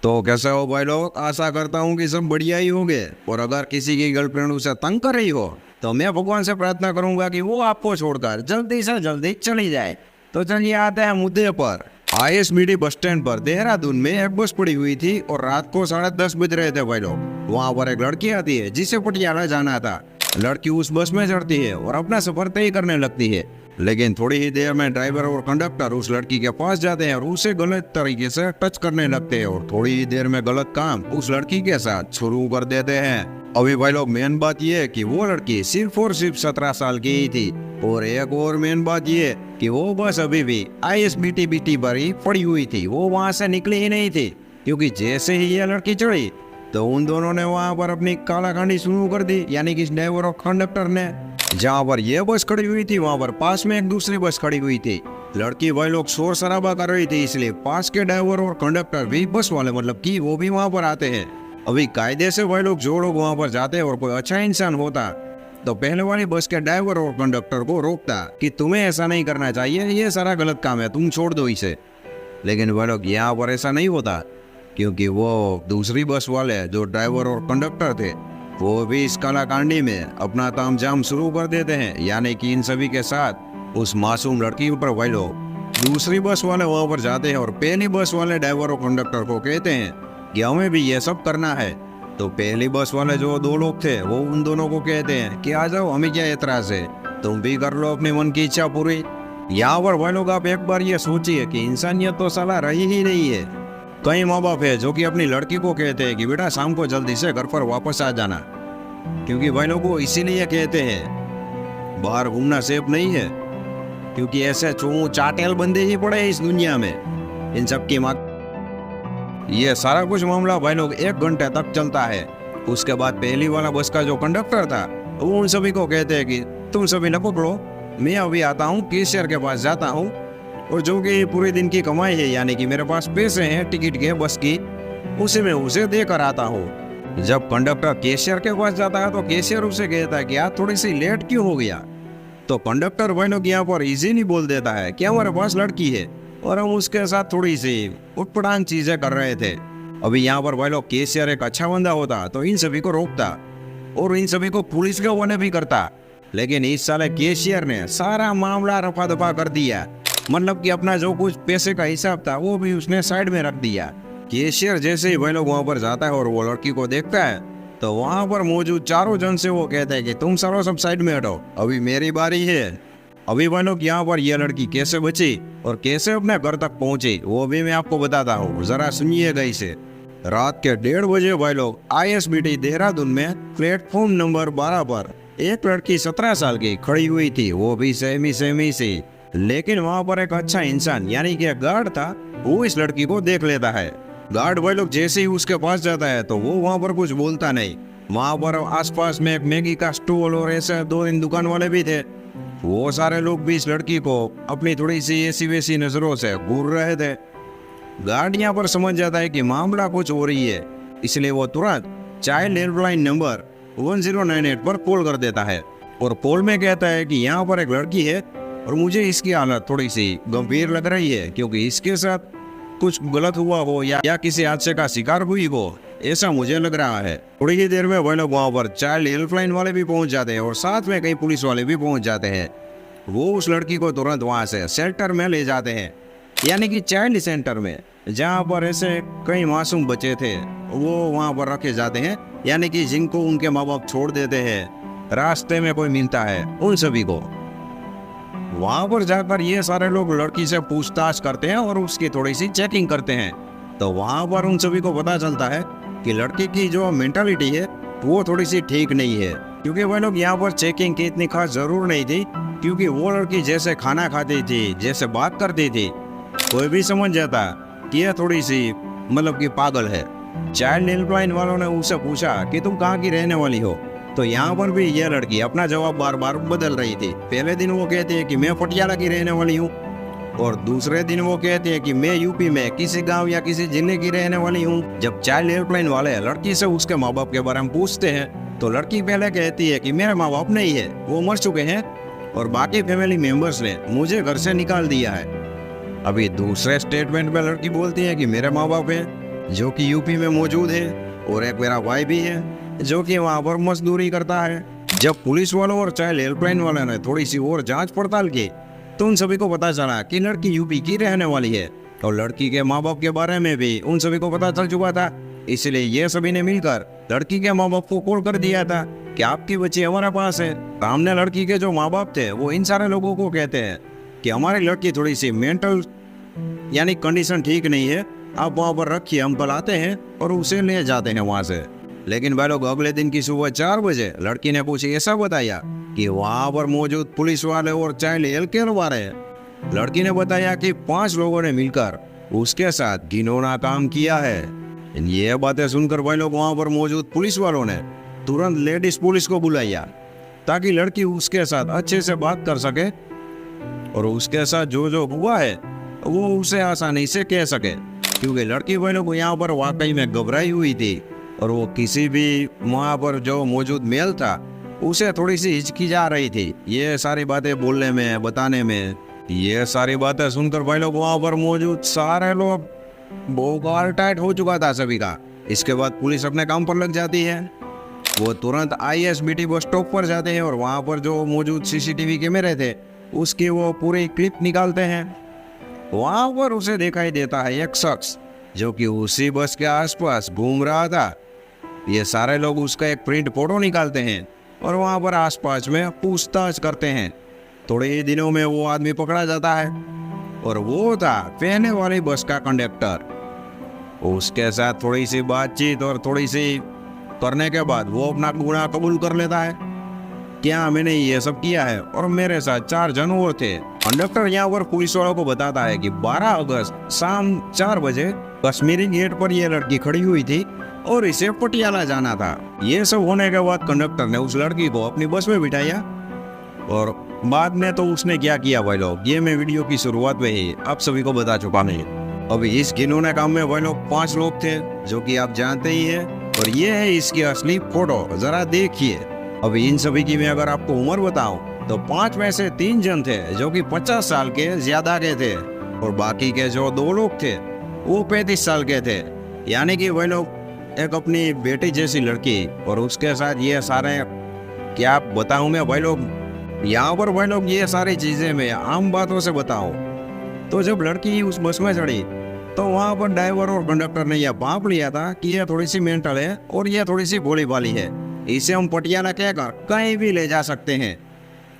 तो कैसे हो भाई लोग? आशा करता हूँ कि सब बढ़िया ही होंगे। और अगर किसी की गर्लफ्रेंड उसे तंग कर रही हो तो मैं भगवान से प्रार्थना करूंगा कि वो आपको छोड़कर जल्दी से जल्दी चली जाए। तो चलिए आते हैं मुद्दे पर। ISBT बस स्टैंड पर देहरादून में एक बस पड़ी हुई थी और रात को 10:30 बज रहे थे भाई लोग। वहाँ पर एक लड़की आती है जिसे पटियाला जाना था। लड़की उस बस में चढ़ती है और अपना सफर तय करने लगती है। लेकिन थोड़ी ही देर में ड्राइवर और कंडक्टर उस लड़की के पास जाते हैं और उसे गलत तरीके से टच करने लगते हैं और थोड़ी ही देर में गलत काम उस लड़की के साथ शुरू कर देते हैं। अभी भाई लोग मेन बात ये है कि वो लड़की सिर्फ और सिर्फ 17 साल की ही थी। और एक और मेन बात ये कि वो बस अभी भी ISBT पर ही पड़ी हुई थी, वो वहां से निकली ही नहीं थी। क्योंकि जैसे ही ये लड़की चढ़ी तो उन दोनों ने वहां पर अपनी कालाकांडी शुरू कर दी, यानी कि ड्राइवर और कंडक्टर ने। जहाँ पर यह बस खड़ी हुई थी वहां पर पास में एक दूसरी बस खड़ी हुई थी। लड़की भाई लोग शोर शराबा कर रही थी, इसलिए पास के ड्राइवर और कंडक्टर भी बस वाले मतलब कि वो भी वहां पर आते हैं। अभी कायदे से भाई लोग जो लोग वहां पर जाते हैं और कोई अच्छा इंसान होता तो पहले वाली बस के ड्राइवर और कंडक्टर को रोकता कि तुम्हें ऐसा नहीं करना चाहिए, ये सारा गलत काम है, तुम छोड़ दो इसे। लेकिन भाई लोग यहाँ पर ऐसा नहीं होता, क्योंकि वो दूसरी बस वाले जो ड्राइवर और कंडक्टर थे वो भी इस कालाकांडी में अपना तामझाम शुरू कर देते हैं, यानी कि इन सभी के साथ उस मासूम लड़की पर भाई लोग दूसरी बस वाले वहां पर जाते हैं और पहली बस वाले ड्राइवर और कंडक्टर को कहते हैं कि हमें भी ये सब करना है। तो पहली बस वाले जो दो लोग थे वो उन दोनों को कहते हैं कि आ जाओ, हमें क्या एतराज है, तुम भी कर लो अपनी मन की इच्छा पूरी। यहाँ पर भाई लोग आप एक बार ये सोचिए कि इंसानियत तो साला रही ही नहीं है। कई माँ बाप है जो कि अपनी लड़की को कहते हैं कि बेटा शाम को जल्दी से घर पर वापस आ जाना, क्योंकि भाई लोग वो इसीलिए कहते हैं बाहर घूमना सेफ नहीं है, क्योंकि ऐसे चाटेल बंदे ही पड़े हैं इस दुनिया में। इन सब की माँ ये सारा कुछ मामला भाई लोग 1 घंटे तक चलता है। उसके बाद पहली वाला बस का जो कंडक्टर था वो उन सभी को कहते हैं कि तुम सभी न पकड़ो, मैं अभी आता हूँ, कैशियर के पास जाता हूँ और जो कि पूरे दिन की कमाई है, यानी कि मेरे पास पैसे हैं टिकट के बस की, उसे मैं उसे देकर आता हूँ। जब कंडक्टर कैशियर के पास जाता है तो कैशियर उसे कहता है कि यार थोड़ी सी लेट क्यों हो गया। तो कंडक्टर भाई लोग यहाँ पर इजीली बोल देता है कि हमारे पास लड़की है और हम उसके साथ थोड़ी सी उटपटांग चीजें कर रहे थे। अभी यहाँ पर भाई लोग कैशियर एक अच्छा बंदा होता तो इन सभी को रोकता और इन सभी को पुलिस के हवाले भी करता। लेकिन इस साले कैशियर ने सारा मामला रफा दफा कर दिया, मतलब कि अपना जो कुछ पैसे का हिसाब था वो भी उसने साइड में रख दिया। कैशियर जैसे ही भाई लोग वहां पर जाता है और वो लड़की को देखता है तो वहां पर मौजूद चारों जन से वो कहते हैं कि तुम सारों सब साइड में हटो, अभी मेरी बारी है। अभी भाई लोग यहाँ पर यह लड़की कैसे बची और कैसे अपने घर तक पहुंची वो भी मैं आपको बताता हूँ, जरा सुनिएगा इसे। रात के 1:30 बजे भाई लोग ISBT देहरादून में प्लेटफॉर्म नंबर 12 पर एक लड़की 17 साल की खड़ी हुई थी, वो भी सेमी सी। लेकिन वहां पर एक अच्छा इंसान यानी कि गार्ड था, वो इस लड़की को देख लेता है। गार्ड भाई लोग जैसे ही उसके पास जाता है तो वो वहां पर कुछ बोलता नहीं। वहां पर आसपास में एक मैगी का स्टॉल और ऐसे 2-3 दुकान वाले भी थे। वो सारे लोग भी इस लड़की को अपनी थोड़ी सी ऐसी वैसी नजरों से घूर रहे थे। गार्ड यहाँ पर समझ जाता है कि मामला कुछ हो रही है, इसलिए वो तुरंत चाइल्ड हेल्पलाइन नंबर 1098 पर कॉल कर देता है और कॉल में कहता है कि यहाँ पर एक लड़की है और मुझे इसकी हालत थोड़ी सी गंभीर लग रही है, क्योंकि इसके साथ कुछ गलत हुआ हो या किसी हादसे का शिकार हुई हो, ऐसा मुझे लग रहा है। थोड़ी ही देर में वह लोग वहाँ पर चाइल्ड हेल्पलाइन वाले भी पहुंच जाते हैं और साथ में कई पुलिस वाले भी पहुंच जाते हैं। वो उस लड़की को तुरंत वहाँ से शेल्टर में ले जाते हैं, यानी कि चाइल्ड सेंटर में, जहाँ पर ऐसे कई मासूम बच्चे थे वो वहाँ पर रखे जाते हैं, यानी कि जिनको उनके माँ बाप छोड़ देते हैं, रास्ते में कोई मिलता है उन सभी को। वहां पर जाकर ये सारे लोग लड़की से पूछताछ करते हैं और उसकी थोड़ी सी चेकिंग करते हैं। तो वहां पर उन सभी को पता चलता है कि लड़की की जो मेंटालिटी है वो थोड़ी सी ठीक नहीं है, क्योंकि वह लोग यहाँ पर चेकिंग की इतनी खास जरूर नहीं थी, क्योंकि वो लड़की जैसे खाना खाती थी, जैसे बात करती थी, कोई भी समझ जाता कि यह थोड़ी सी मतलब कि पागल है। चाइल्ड हेल्पलाइन वालों ने उससे पूछा कि तुम कहाँ की रहने वाली हो, तो यहाँ पर भी यह लड़की अपना जवाब बार बार बदल रही थी। पहले दिन वो कहती है कि मैं पटियाला की रहने वाली हूँ और दूसरे दिन वो कहती है कि मैं यूपी में किसी गांव या किसी जिले की रहने वाली हूँ। जब चाइल्ड हेल्पलाइन वाले लड़की से उसके माँ बाप के बारे में पूछते हैं तो लड़की पहले कहती है कि मेरे माँ बाप नहीं है, वो मर चुके हैं और बाकी फैमिली मेंबर्स ने मुझे घर से निकाल दिया है। अभी दूसरे स्टेटमेंट में लड़की बोलती है कि मेरे माँ बाप हैं जो कि यूपी में मौजूद है, और एक मेरा भाई भी है जो कि वहाँ पर मजदूरी करता है। जब पुलिस वालों और चाइल्ड हेल्पलाइन वालों ने थोड़ी सी और जांच पड़ताल की तो उन सभी को पता चला कि लड़की यूपी की रहने वाली है, और लड़की के माँ बाप के बारे में भी उन सभी को पता चल चुका था। इसलिए ये सभी ने मिलकर लड़की के माँ बाप को कॉल कर दिया था कि आपकी बच्ची हमारे पास है। सामने लड़की के जो माँ बाप थे वो इन सारे लोगों को कहते हैं कि हमारी लड़की थोड़ी सी मेंटल यानी कंडीशन ठीक नहीं है, आप वहाँ पर रखिए, हम कल आते हैं और उसे ले जाते हैं वहाँ से। लेकिन भाई लोग अगले दिन की सुबह 4 बजे लड़की ने कुछ ऐसा बताया कि वहाँ पर मौजूद पुलिस वाले और चाइल्ड हेल्पकेयर वाले, लड़की ने बताया कि 5 लोगों ने मिलकर उसके साथ घिनौना काम किया है। ये बातें सुनकर भाई लोग वहाँ पर मौजूद पुलिस वालों ने तुरंत लेडीज पुलिस को बुलाया ताकि लड़की उसके साथ अच्छे से बात कर सके और उसके साथ जो जो हुआ है वो उसे आसानी से कह सके, क्योंकि लड़की भाई लोग यहाँ पर वाकई में घबराई हुई थी और वो किसी भी वहाँ पर जो मौजूद मेल था उसे थोड़ी सी हिचकी जा रही थी ये सारी बातें बोलने में, बताने में। ये सारी बातें सुनकर भाई लोग वहाँ पर मौजूद सारे लोग बहुत टाइट हो चुका था सभी का। इसके बाद पुलिस अपने काम पर लग जाती है। वो तुरंत ISBT बस स्टॉप पर जाते हैं और वहाँ पर जो मौजूद CCTV कैमरे थे उसकी वो पूरी क्लिप निकालते हैं। वहाँ पर उसे दिखाई देता है एक शख्स जो कि उसी बस के आसपास घूम रहा था। ये सारे लोग उसका एक प्रिंट फोटो निकालते हैं और वहाँ पर आसपास में पूछताछ करते हैं। थोड़े ही दिनों में वो आदमी पकड़ा जाता है और वो था पहने वाली बस का कंडक्टर। उसके साथ थोड़ी सी बातचीत और थोड़ी सी करने के बाद वो अपना गुनाह कबूल कर लेता है कि हाँ मैंने ये सब किया है और मेरे साथ 4 जन और थे। कंडक्टर यहाँ पर पुलिस वालों को बताता है कि 12 अगस्त शाम 4 बजे कश्मीरी गेट पर यह लड़की खड़ी हुई थी और इसे पटियाला जाना था। ये सब होने के बाद कंडक्टर ने उस लड़की को अपनी बस में बिठाया और बाद में तो उसने क्या किया भाई लोग ये मैं वीडियो की शुरुआत में ही आप सभी को बता चुका हूँ। अभी इस घिनौने काम में भाई लोग 5 लोग थे जो कि आप जानते ही है, और ये है इसकी असली फोटो, जरा देखिए। अभी इन सभी की मैं अगर आपको उम्र बताऊं तो 5 में से 3 जन थे जो कि 50 साल के ज्यादा के थे और बाकी के जो 2 लोग थे वो 35 साल के थे। यानी कि वही लोग एक अपनी बेटी जैसी लड़की और उसके साथ ये सारे क्या बताऊं मैं भाई लोग, यहाँ पर भाई लोग ये सारी चीजें मैं आम बातों से बताऊं तो जब लड़की उस बस में चढ़ी तो वहाँ पर ड्राइवर और कंडक्टर ने यह भांप लिया था कि यह थोड़ी सी मेंटल है और यह थोड़ी सी भोली भाली है, इसे हम पटियाला कहकर कहीं भी ले जा सकते हैं।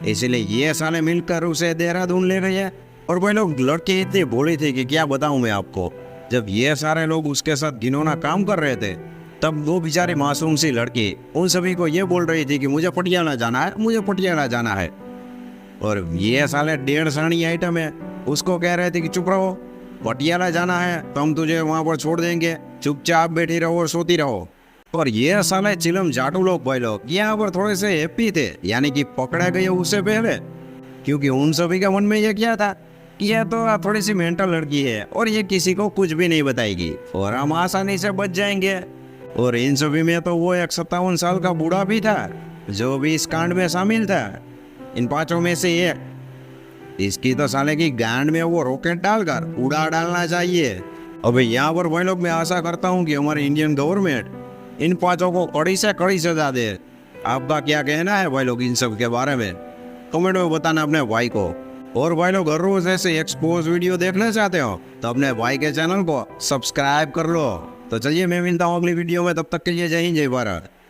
इसलिए ये साले मिलकर उसे देहरादून ले गए हैं। और भाई लोग लड़की इतनी भोली थी कि क्या बताऊं मैं आपको, जब ये सारे लोग उसके साथ घिनौना काम कर रहे थे तब वो बेचारी मासूम सी लड़की उन सभी को ये बोल रही थी कि मुझे पटियाला जाना है, मुझे पटियाला जाना है। और ये साले 1.5 सानी आइटम है उसको कह रहे थे कि चुप रहो, पटियाला जाना है तो हम तुझे वहाँ पर छोड़ देंगे, चुपचाप बैठी रहो और सोती रहो। और ये साले चिलम जाटू लोग भाई लोग यहाँ पर थोड़े से हैप्पी थे, यानी कि पकड़ा गए उससे पहले, क्योंकि उन सभी के मन में ये क्या था कि यह तो थोड़ी सी मेंटल लड़की है और ये किसी को कुछ भी नहीं बताएगी और हम आसानी से बच जाएंगे। और इन सभी में तो वो एक 57 साल का बूढ़ा भी था जो भी इस कांड में शामिल था। इन 5 में से एक, इसकी तो साले की गांड में वो रॉकेट डालकर उड़ा डालना चाहिए। अब यहाँ पर भाई लोग मैं आशा करता हूँ कि हमारी इंडियन गवर्नमेंट इन 5 को कड़ी से कड़ी सजा दे। आपका क्या कहना है भाई लोग इन सब के बारे में, कमेंट में बताना अपने भाई को। और भाई लोग हर रोज ऐसे एक्सपोज वीडियो देखना चाहते हो तो अपने भाई के चैनल को सब्सक्राइब कर लो। तो चलिए मैं मिलता हूँ अगली वीडियो में, तब तक के लिए जय हिंद जय भारत।